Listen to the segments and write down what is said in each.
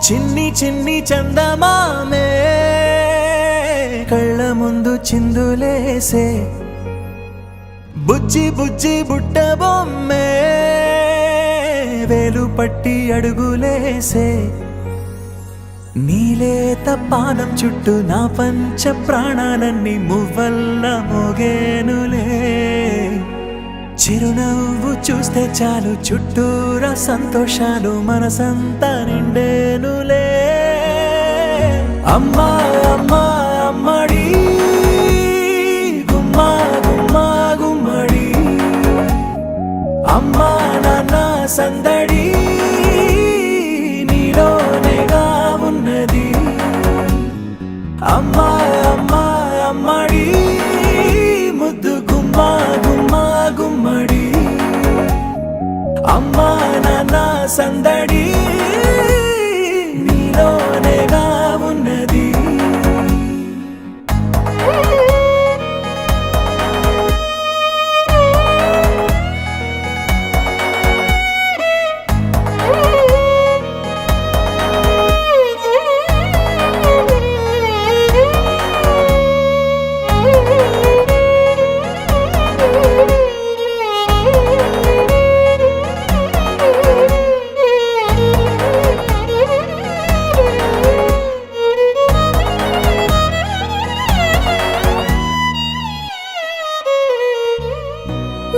చిన్ని చిన్ని చందమామే కళ్ళ ముందు చిందులేసే బుజ్జి బుజ్జి బుట్ట బొమ్మే వేలు పట్టి అడుగులేసే నీలేత పానం చుట్టూ నా పంచ ప్రాణాలన్నీ మువ్వల్ల మోగేనులే చిరునవ్వు చూస్తే చాలు చుట్టూరా సంతోషాలు మనసంతా నిండేనులే అమ్మా అమ్మా అమ్మడి గుమ్మా గుమ్మా గుమ్మడి అమ్మా నాన్న సందడి నీలోనేగా ఉన్నది అమ్మా అమ్మా అమ్మడి ముద్దు గుమ్మా గుమ్మా గుమ్మడి అమ్మా నాన్న సందడి నీలోనేగా ఉన్నది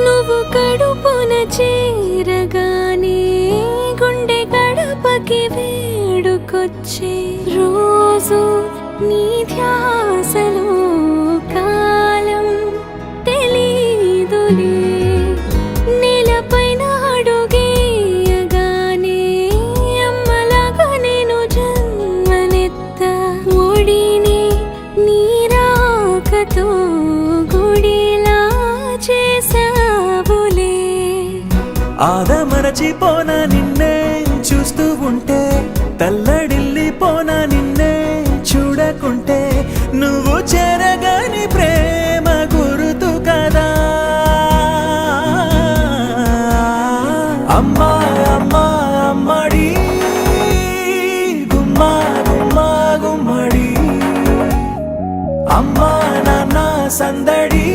నువ్వు కడుపున చేరగానే గుండె గడపకి వేడుకొచ్చే రోజు నీ ధ్యాసలో కాలం తెలీదులే నేలపైన అడుగేయగానే అమ్మలాగా నేను జన్మనెత్త ఒడిని నీ రాకతో గుడిలా చేసావులే ఆదమరచిపోన నిన్నే చూస్తూ ఉంటే తల్లడిల్లిపోన నిన్నే చూడకుంటే నువ్వు చెరగని ప్రేమ గురుతు కదా అమ్మా అమ్మా అమ్మడి గుమ్మా గుమ్మా గుమ్మడి అమ్మా నాన్న సందడి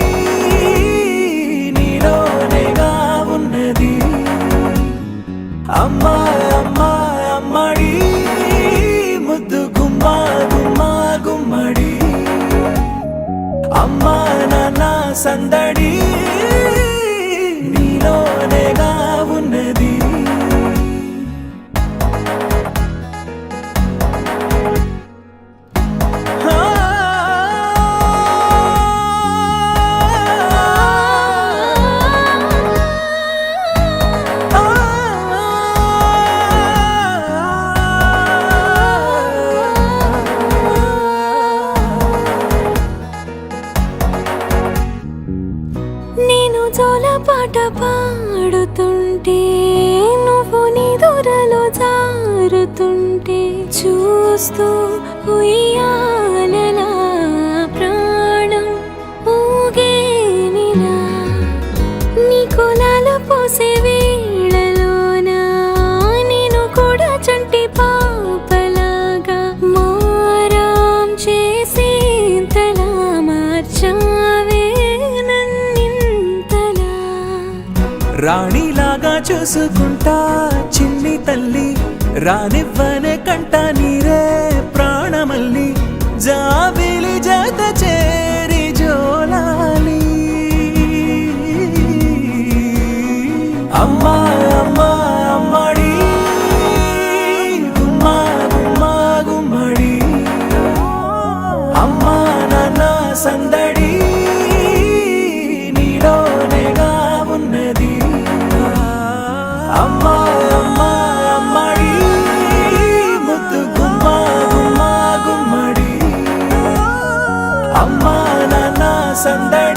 నీలోనేగా ఉన్నది అమ్మా అమ్మా అమ్మడి ముద్దు గుమ్మా గుమ్మా గుమ్మడి అమ్మా నాన్న సందడి నీలోనేగా ఉన్నది నేను జోలపాట పాడుతుంటే నువ్వు నిదురలో జారుతుంటే చూస్తూ ఉయ్యాలలా ప్రాణం ఊగేనిలా నీ కులాల పోసే వేళలోన నేను కూడా చంటి పాపలాగా మారాం చేసేంతలా మార్చావే రాణిలాగా చూసుకుంటా చిన్ని తల్లి రానివ్వనే కంట నీరే ప్రాణమల్లి జాబిలి జత చేరి జోలాలి అమ్మా అమ్మా అమ్మడి గుమ్మా గుమ్మా గుమ్మడి అమ్మా నాన్న సందడి నీలోనేగా ఉన్నది అమ్మా అమ్మా అమ్మడి ముద్దు గుమ్మా గుమ్మా గుమ్మడి అమ్మా నాన్న సందడి